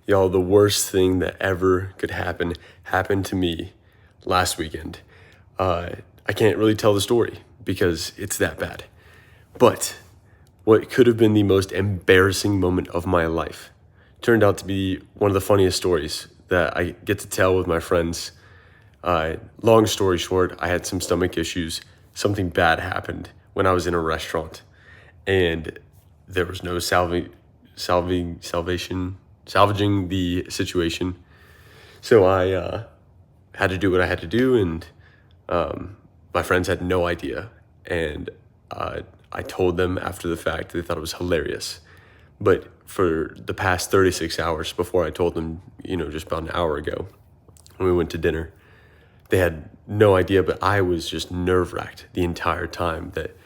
Y'all, the worst thing that ever could happen happened to me last weekend. I can't really tell the story because it's that bad. But what could have been the most embarrassing moment of my life turned out to be one of the funniest stories that I get to tell with my friends. Long story short, I had some stomach issues. Something bad happened when I was in a restaurant, and there was no salvaging the situation. So I had to do what I had to do, and my friends had no idea. And I told them after the fact. They thought it was hilarious. But for the past 36 hours before I told them, just about an hour ago when we went to dinner, they had no idea, but I was just nerve-wracked the entire time that,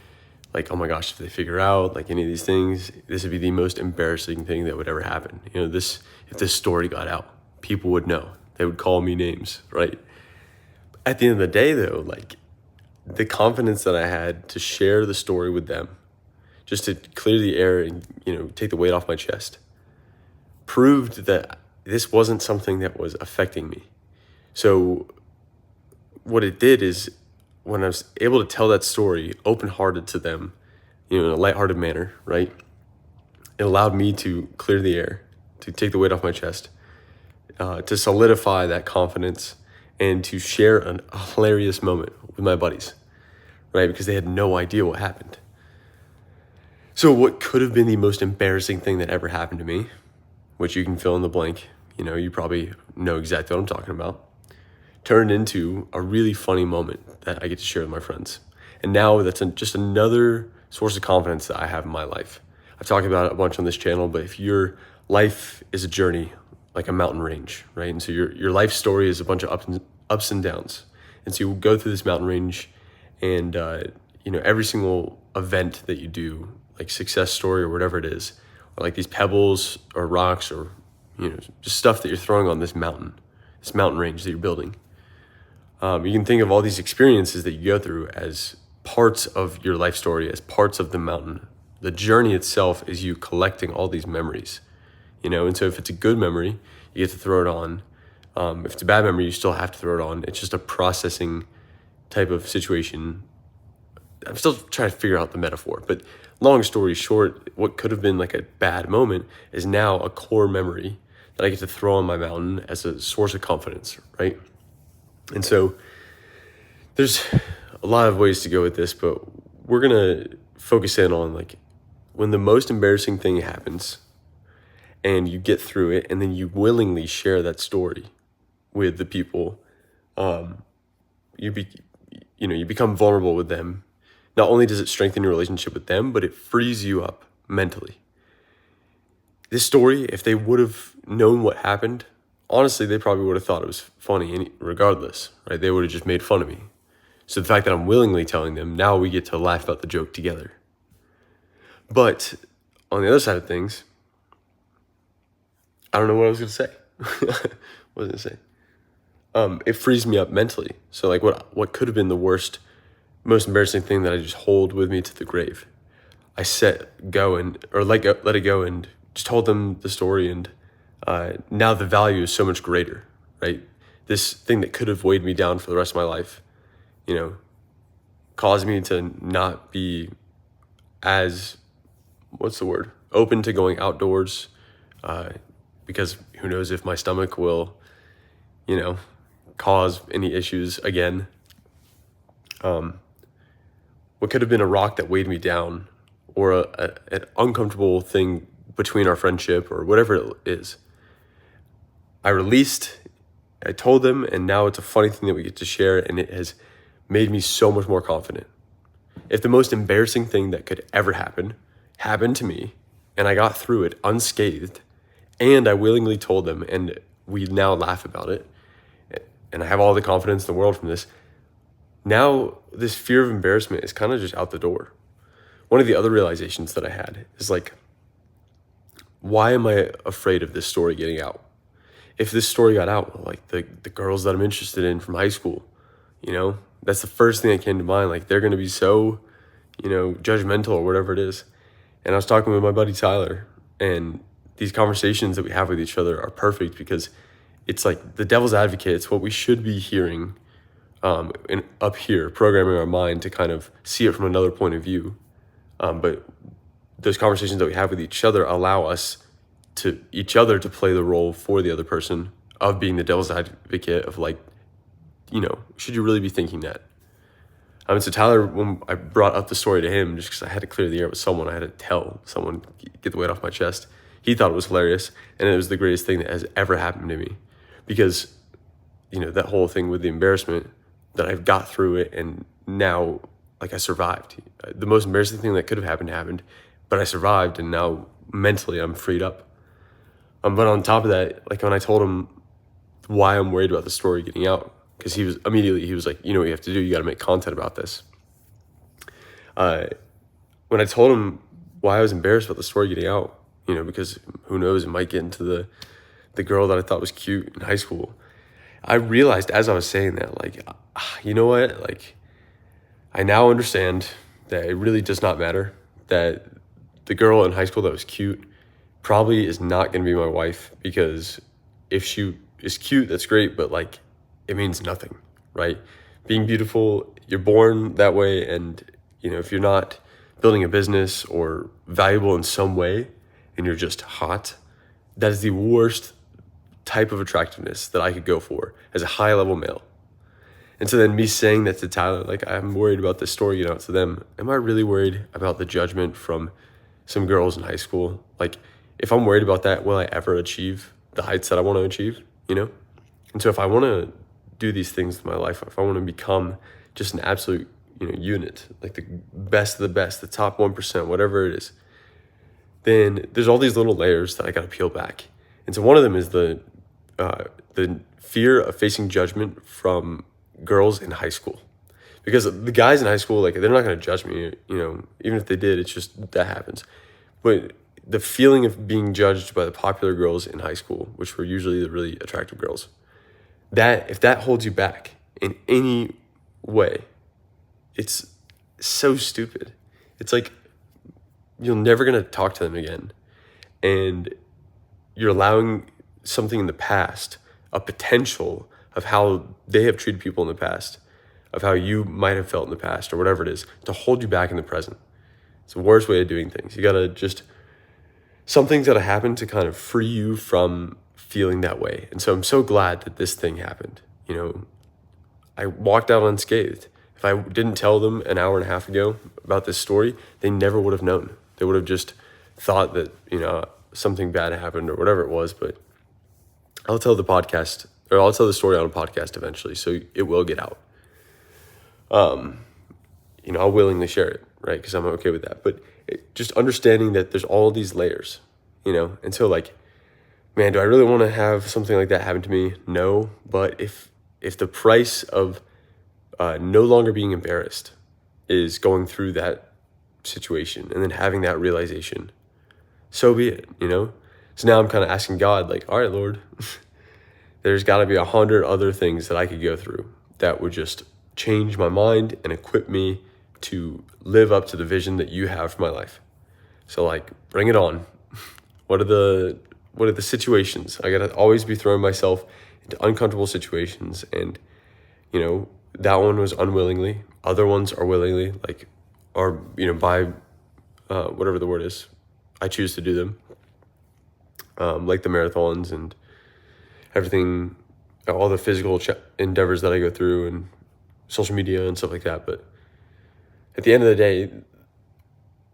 like, oh my gosh, if they figure out, like, any of these things, this would be the most embarrassing thing that would ever happen. If this story got out, people would know. They would call me names, right? At the end of the day, though, like, the confidence that I had to share the story with them, just to clear the air and, take the weight off my chest, proved that this wasn't something that was affecting me. So what it did is, when I was able to tell that story open-hearted to them, in a lighthearted manner, right? It allowed me to clear the air, to take the weight off my chest, to solidify that confidence, and to share a hilarious moment with my buddies, right? Because they had no idea what happened. So what could have been the most embarrassing thing that ever happened to me, which you can fill in the blank, you probably know exactly what I'm talking about, turned into a really funny moment that I get to share with my friends. And now that's just another source of confidence that I have in my life. I've talked about it a bunch on this channel, but if your life is a journey, like a mountain range, right? And so your life story is a bunch of ups and downs. And so you go through this mountain range, and every single event that you do, like success story or whatever it is, or like these pebbles or rocks or just stuff that you're throwing on this mountain range that you're building. You can think of all these experiences that you go through as parts of your life story, as parts of the mountain. The journey itself is you collecting all these memories, and so if it's a good memory, you get to throw it on. If it's a bad memory, you still have to throw it on. It's just a processing type of situation. I'm still trying to figure out the metaphor, but long story short, what could have been like a bad moment is now a core memory that I get to throw on my mountain as a source of confidence, right? And so there's a lot of ways to go with this, but we're going to focus in on, like, when the most embarrassing thing happens and you get through it, and then you willingly share that story with the people, you become vulnerable with them. Not only does it strengthen your relationship with them, but it frees you up mentally. This story, if they would have known what happened, honestly, they probably would have thought it was funny regardless, right? They would have just made fun of me. So the fact that I'm willingly telling them, now we get to laugh about the joke together. But on the other side of things, I don't know what I was going to say. What was I going to say? It frees me up mentally. So like what could have been the most embarrassing thing that I just hold with me to the grave, I let it go and just told them the story, and now the value is so much greater, right? This thing that could have weighed me down for the rest of my life, caused me to not be as, open to going outdoors, because who knows if my stomach will, cause any issues again. What could have been a rock that weighed me down, or an uncomfortable thing between our friendship, or whatever it is, I told them, and now it's a funny thing that we get to share, and it has made me so much more confident. If the most embarrassing thing that could ever happen happened to me, and I got through it unscathed, and I willingly told them, and we now laugh about it, and I have all the confidence in the world from this, now this fear of embarrassment is kind of just out the door. One of the other realizations that I had is, like, why am I afraid of this story getting out? If this story got out, like the girls that I'm interested in from high school, that's the first thing that came to mind. Like, they're going to be so, judgmental or whatever it is. And I was talking with my buddy Tyler, and these conversations that we have with each other are perfect because it's like the devil's advocate. It's what we should be hearing and up here, programming our mind to kind of see it from another point of view. But those conversations that we have with each other allow us to each other to play the role for the other person of being the devil's advocate of like, should you really be thinking that? So Tyler, when I brought up the story to him, just because I had to clear the air with someone, I had to tell someone, get the weight off my chest. He thought it was hilarious, and it was the greatest thing that has ever happened to me, because, that whole thing with the embarrassment, that I've got through it, and now, like, I survived. The most embarrassing thing that could have happened, but I survived, and now mentally I'm freed up. But on top of that, like when I told him why I'm worried about the story getting out, because he was like, what you have to do, you got to make content about this. When I told him why I was embarrassed about the story getting out, because who knows, it might get into the girl that I thought was cute in high school. I realized as I was saying that, like, you know what? Like, I now understand that it really does not matter, that the girl in high school that was cute probably is not going to be my wife, because if she is cute, that's great, but like, it means nothing, right? Being beautiful, you're born that way, and if you're not building a business or valuable in some way, and you're just hot, that is the worst type of attractiveness that I could go for as a high level male. And so then me saying that to Tyler, like, I'm worried about this story, to them, am I really worried about the judgment from some girls in high school? Like, if I'm worried about that, will I ever achieve the heights that I want to achieve, And so if I want to do these things in my life, if I want to become just an absolute, unit, like the best of the best, the top 1%, whatever it is, then there's all these little layers that I got to peel back. And so one of them is the fear of facing judgment from girls in high school, because the guys in high school, like, they're not going to judge me, even if they did, it's just, that happens. But the feeling of being judged by the popular girls in high school, which were usually the really attractive girls, that if that holds you back in any way, it's so stupid. It's like, you're never going to talk to them again. And you're allowing something in the past, a potential of how they have treated people in the past, of how you might have felt in the past, or whatever it is, to hold you back in the present. It's the worst way of doing things. You got to just, something's got to happen to kind of free you from feeling that way. And so I'm so glad that this thing happened. I walked out unscathed. If I didn't tell them an hour and a half ago about this story, they never would have known. They would have just thought that, something bad happened or whatever it was. But I'll tell the story on a podcast eventually, so it will get out. I'll willingly share it, right? Because I'm okay with that. But just understanding that there's all these layers, and so, like, man, do I really want to have something like that happen to me? No. But if the price of no longer being embarrassed is going through that situation and then having that realization, so be it, So now I'm kind of asking God, like, all right, Lord, there's got to be 100 other things that I could go through that would just change my mind and equip me to live up to the vision that you have for my life. So, like, bring it on. What are the situations? I got to always be throwing myself into uncomfortable situations, and, that one was unwillingly. Other ones are willingly, like, or, by whatever the word is, I choose to do them. Like the marathons and everything, all the physical endeavors that I go through, and social media and stuff like that. But at the end of the day,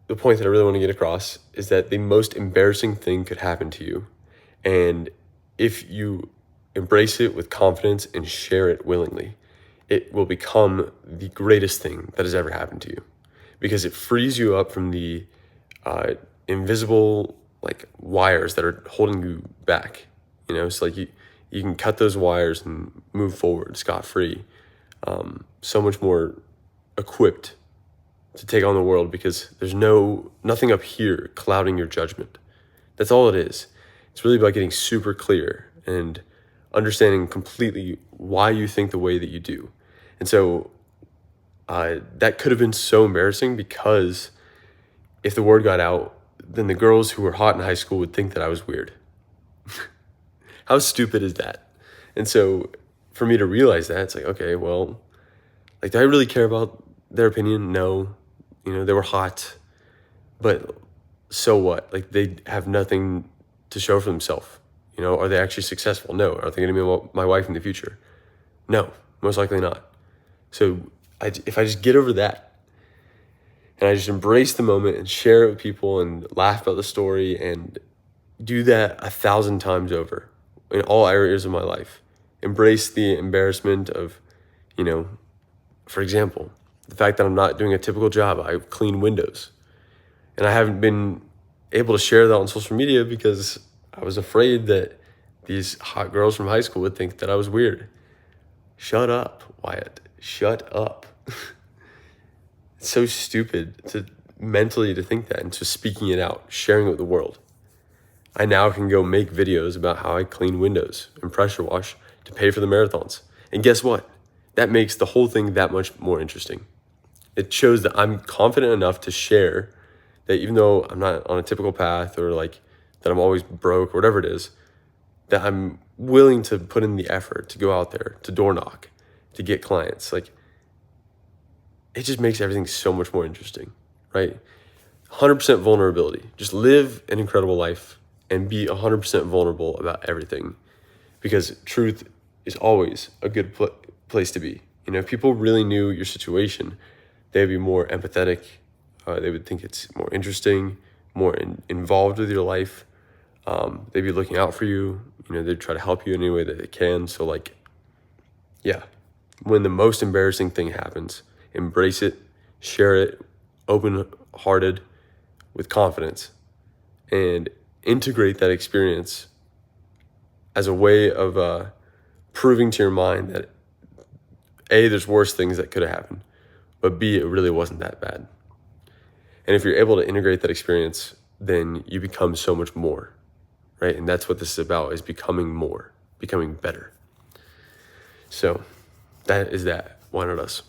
the point that I really want to get across is that the most embarrassing thing could happen to you. And if you embrace it with confidence and share it willingly, it will become the greatest thing that has ever happened to you, because it frees you up from the invisible, like, wires that are holding you back. It's like you can cut those wires and move forward scot-free, so much more equipped to take on the world, because there's nothing up here clouding your judgment. That's all it is. It's really about getting super clear and understanding completely why you think the way that you do. And so that could have been so embarrassing, because if the word got out, then the girls who were hot in high school would think that I was weird. How stupid is that? And so for me to realize that, it's like, okay, well, like, do I really care about their opinion? No. They were hot, but so what? Like, they have nothing to show for themselves. Are they actually successful? No. Are they going to be my wife in the future? No, most likely not. So if I just get over that, and I just embrace the moment and share it with people and laugh about the story and do that 1,000 times over in all areas of my life. Embrace the embarrassment of, for example, the fact that I'm not doing a typical job. I clean windows. And I haven't been able to share that on social media because I was afraid that these hot girls from high school would think that I was weird. Shut up, Wyatt. Shut up. It's so stupid to think that and just speaking it out, sharing it with the world. I now can go make videos about how I clean windows and pressure wash to pay for the marathons. And guess what? That makes the whole thing that much more interesting. It shows that I'm confident enough to share that even though I'm not on a typical path or like that I'm always broke or whatever it is, that I'm willing to put in the effort to go out there, to door knock, to get clients. Like, it just makes everything so much more interesting, right? 100% vulnerability. Just live an incredible life and be 100% vulnerable about everything, because truth is always a good place to be. If people really knew your situation, they'd be more empathetic. They would think it's more interesting, more involved with your life. They'd be looking out for you. They'd try to help you in any way that they can. So when the most embarrassing thing happens, embrace it, share it, open-hearted, with confidence, and integrate that experience as a way of proving to your mind that A, there's worse things that could have happened, but B, it really wasn't that bad. And if you're able to integrate that experience, then you become so much more, right? And that's what this is about, is becoming more, becoming better. So that is that. Why not us?